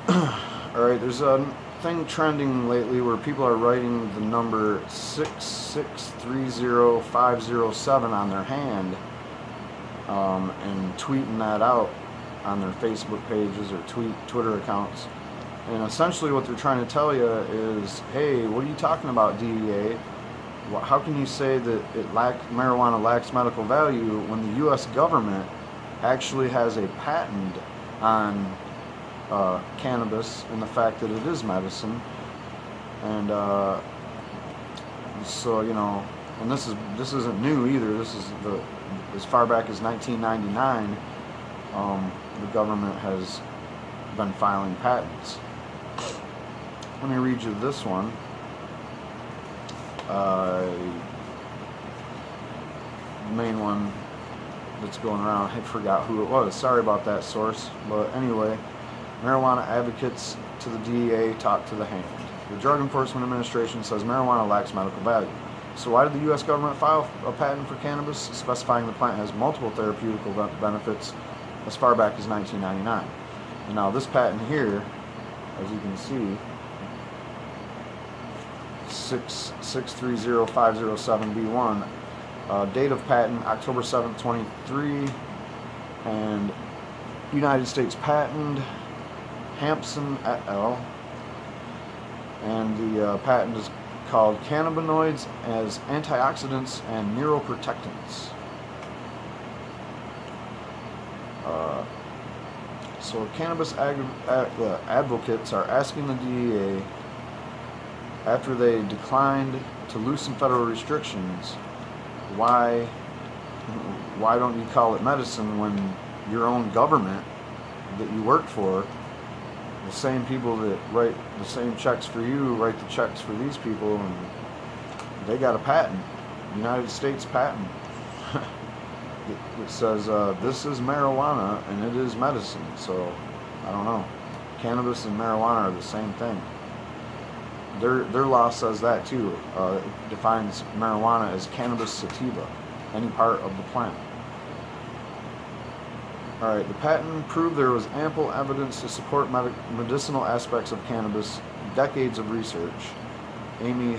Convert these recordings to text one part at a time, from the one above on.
Alright, there's a thing trending lately where people are writing the number 6630507 on their hand, and tweeting that out on their Facebook pages or Twitter accounts. And essentially what they're trying to tell you is, hey, what are you talking about, DEA? How can you say that marijuana lacks medical value when the U.S. government actually has a patent on cannabis and the fact that it is medicine? And so, and this isn't new either. This is as far back as 1999. The government has been filing patents. Let me read you this one. The main one that's going around, I forgot who it was. Sorry about that, source. But anyway, marijuana advocates to the DEA talk to the hand. The Drug Enforcement Administration says marijuana lacks medical value. So why did the U.S. government file a patent for cannabis specifying the plant has multiple therapeutic benefits as far back as 1999? And now this patent here, as you can see, 6630507B1, date of patent October 7th, 23, and United States patent Hampson et al. And the patent is called Cannabinoids as Antioxidants and Neuroprotectants. So cannabis advocates are asking the DEA, after they declined to loosen federal restrictions, why don't you call it medicine when your own government that you work for, the same people that write the same checks for you, write the checks for these people, and they got a patent, United States patent. It says this is marijuana and it is medicine. So I don't know. Cannabis and marijuana are the same thing. Their law says that too. It defines marijuana as cannabis sativa, any part of the plant. Alright, the patent proved there was ample evidence to support medicinal aspects of cannabis, decades of research. Amy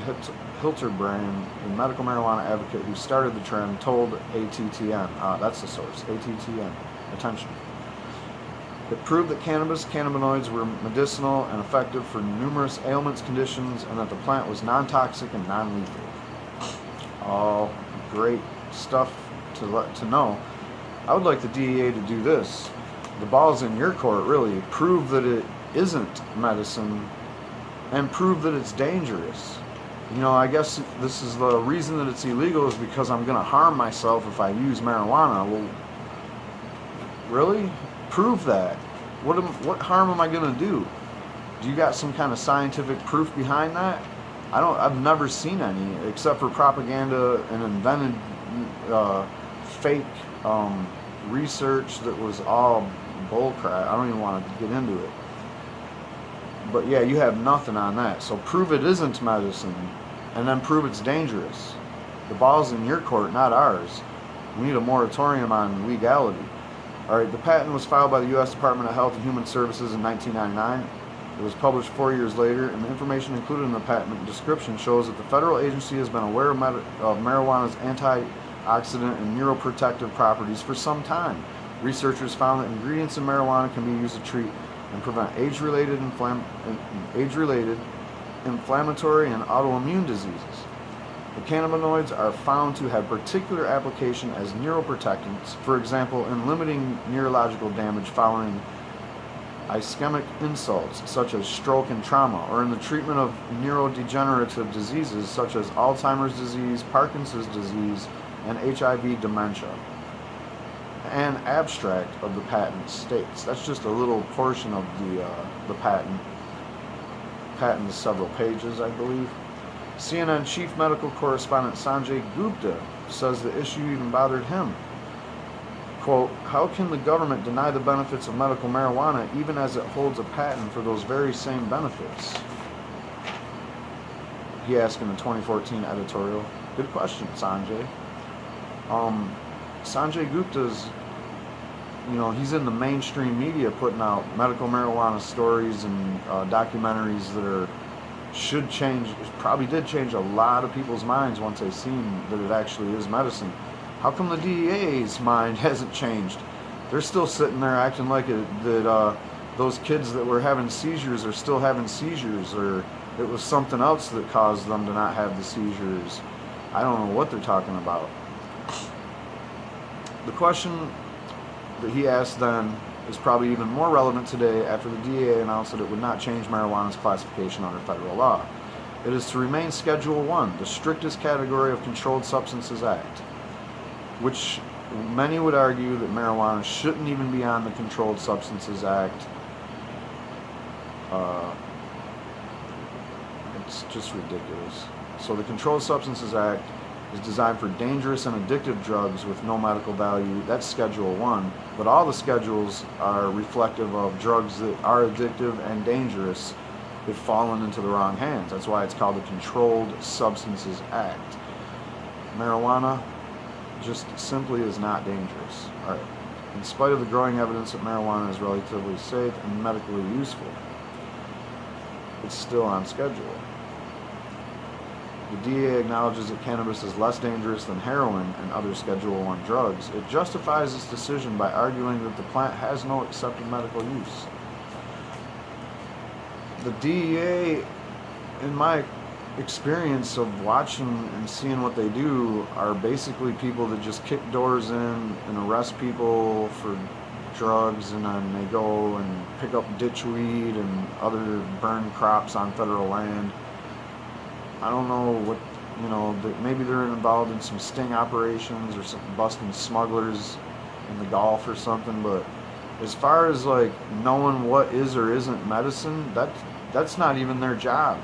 Hilterbrand, the medical marijuana advocate who started the trend, told ATTN, that's the source, ATTN, attention. It proved that cannabinoids were medicinal and effective for numerous ailments, conditions, and that the plant was non-toxic and non-lethal. All great stuff to know. I would like the DEA to do this. The ball's in your court, really. Prove that it isn't medicine and prove that it's dangerous. I guess this is the reason that it's illegal is because I'm going to harm myself if I use marijuana. Well, really? Prove that. What harm am I going to do? Do you got some kind of scientific proof behind that? I've never seen any, except for propaganda and invented fake research that was all bullcrap. I don't even want to get into it. But yeah, you have nothing on that. So prove it isn't medicine, and then prove it's dangerous. The ball's in your court, not ours. We need a moratorium on legality. Alright, the patent was filed by the U.S. Department of Health and Human Services in 1999. It was published 4 years later, and the information included in the patent description shows that the federal agency has been aware of marijuana's antioxidant and neuroprotective properties for some time. Researchers found that ingredients in marijuana can be used to treat and prevent age-related inflammatory and autoimmune diseases. The cannabinoids are found to have particular application as neuroprotectants, for example, in limiting neurological damage following ischemic insults such as stroke and trauma, or in the treatment of neurodegenerative diseases such as Alzheimer's disease, Parkinson's disease, and HIV dementia. An abstract of the patent states. That's just a little portion of the patent. Patent is several pages, I believe. CNN chief medical correspondent Sanjay Gupta says the issue even bothered him. Quote, how can the government deny the benefits of medical marijuana even as it holds a patent for those very same benefits? He asked in the 2014 editorial. Good question, Sanjay. Sanjay Gupta's he's in the mainstream media putting out medical marijuana stories and documentaries that probably did change a lot of people's minds once they seen that it actually is medicine. How come the DEA's mind hasn't changed? They're still sitting there acting like that those kids that were having seizures are still having seizures, or it was something else that caused them to not have the seizures. I don't know what they're talking about. The question that he asked then is probably even more relevant today after the DEA announced that it would not change marijuana's classification under federal law. It is to remain Schedule 1, the strictest category of Controlled Substances Act, which many would argue that marijuana shouldn't even be on the Controlled Substances Act. It's just ridiculous. So the Controlled Substances Act is designed for dangerous and addictive drugs with no medical value. That's Schedule 1. But all the schedules are reflective of drugs that are addictive and dangerous if fallen into the wrong hands. That's why it's called the Controlled Substances Act. Marijuana just simply is not dangerous. All right. In spite of the growing evidence that marijuana is relatively safe and medically useful, it's still on schedule. The DEA acknowledges that cannabis is less dangerous than heroin and other Schedule 1 drugs. It justifies its decision by arguing that the plant has no accepted medical use. The DEA, in my experience of watching and seeing what they do, are basically people that just kick doors in and arrest people for drugs, and then they go and pick up ditchweed and other burned crops on federal land. I don't know what, maybe they're involved in some sting operations or some busting smugglers in the Gulf or something, but as far as like knowing what is or isn't medicine, that's not even their job.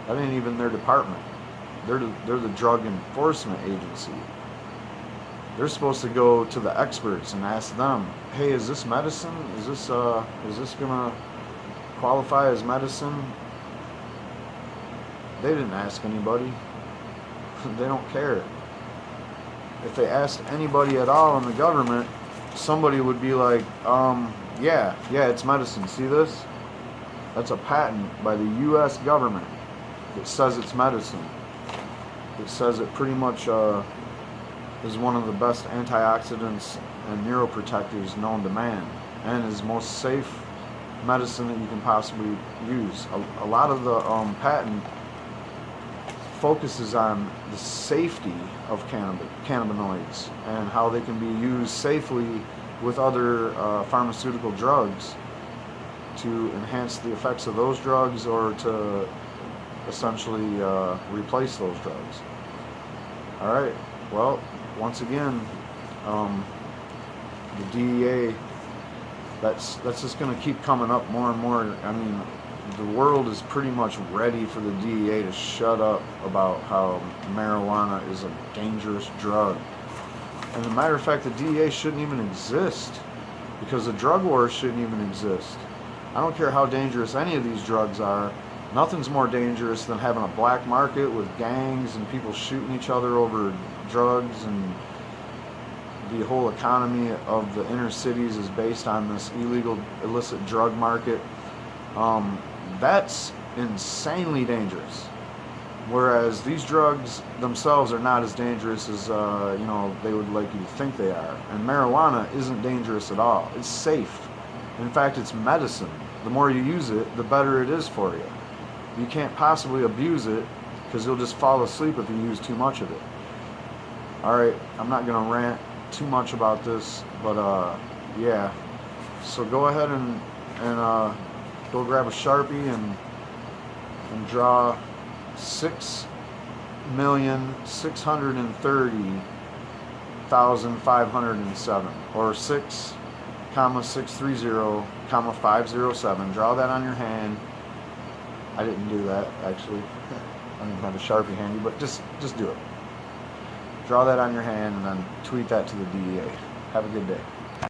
That ain't even their department. They're the drug enforcement agency. They're supposed to go to the experts and ask them, hey, is this medicine? Is this gonna qualify as medicine? They didn't ask anybody. They don't care. If they asked anybody at all in the government, somebody would be like, yeah, it's medicine. See this? That's a patent by the U.S. government that says it's medicine. It says it pretty much is one of the best antioxidants and neuroprotectors known to man, and is most safe medicine that you can possibly use. A lot of the patent focuses on the safety of cannabinoids and how they can be used safely with other pharmaceutical drugs to enhance the effects of those drugs or to essentially replace those drugs. All right. Well, once again, the DEA, that's just going to keep coming up more and more. I mean, the world is pretty much ready for the DEA to shut up about how marijuana is a dangerous drug. And as a matter of fact, the DEA shouldn't even exist, because the drug war shouldn't even exist. I don't care how dangerous any of these drugs are. Nothing's more dangerous than having a black market with gangs and people shooting each other over drugs, and the whole economy of the inner cities is based on this illegal, illicit drug market. That's insanely dangerous. Whereas these drugs themselves are not as dangerous as they would like you to think they are. And marijuana isn't dangerous at all. It's safe. In fact, it's medicine. The more you use it, the better it is for you. You can't possibly abuse it, because you'll just fall asleep if you use too much of it. Alright, I'm not going to rant too much about this, but yeah. So go ahead and go grab a Sharpie and draw 6,630,507, or 6,630,507. Draw that on your hand. I didn't do that, actually. I didn't have a Sharpie handy, but just do it. Draw that on your hand and then tweet that to the DEA. Have a good day.